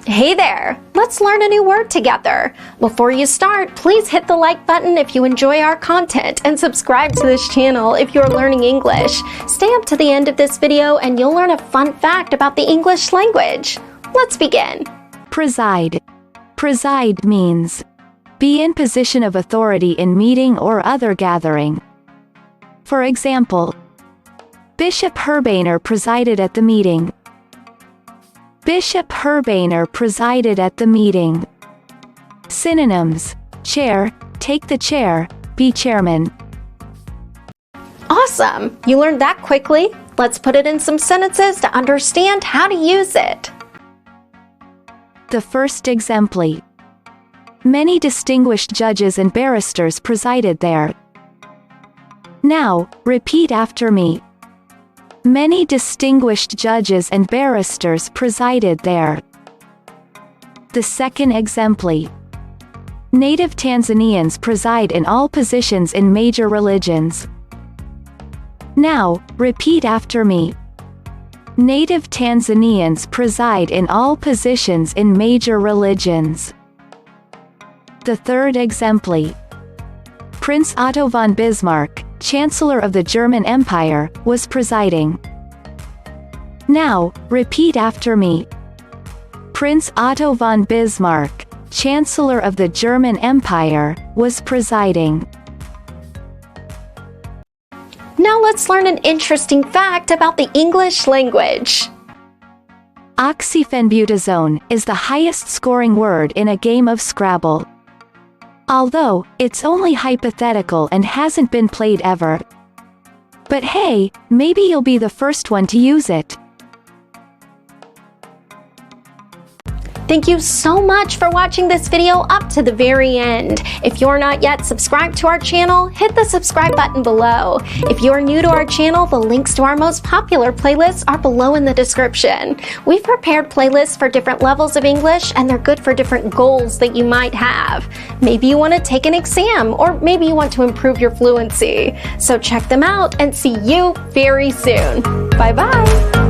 Hey there! Let's learn a new word together. Before you start, please hit the like button if you enjoy our content and subscribe to this channel if you're learning English. Stay up to the end of this video and you'll learn a fun fact about the English language. Let's begin. Preside. Preside means be in position of authority in meeting or other gathering. For example, Bishop Herbainer presided at the meeting. Bishop Herbainer presided at the meeting. Synonyms: chair, take the chair, be chairman. Awesome! You learned that quickly. Let's put it in some sentences to understand how to use it. The first exempli. Many distinguished judges and barristers presided there. Now, repeat after me. Many distinguished judges and barristers presided there. The second exempli. Native Tanzanians preside in all positions in major religions. Now, repeat after me. Native Tanzanians preside in all positions in major religions. The third exempli. Prince Otto von Bismarck, Chancellor of the German Empire, was presiding. Now, repeat after me. Prince Otto von Bismarck, Chancellor of the German Empire, was presiding. Now let's learn an interesting fact about the English language. Oxyphenbutazone is the highest scoring word in a game of Scrabble. Although, it's only hypothetical and hasn't been played ever. But hey, maybe you'll be the first one to use it. Thank you so much for watching this video up to the very end. If you're not yet subscribed to our channel, hit the subscribe button below. If you're new to our channel, the links to our most popular playlists are below in the description. We've prepared playlists for different levels of English, and they're good for different goals that you might have. Maybe you want to take an exam, or maybe you want to improve your fluency. So check them out and see you very soon. Bye-bye.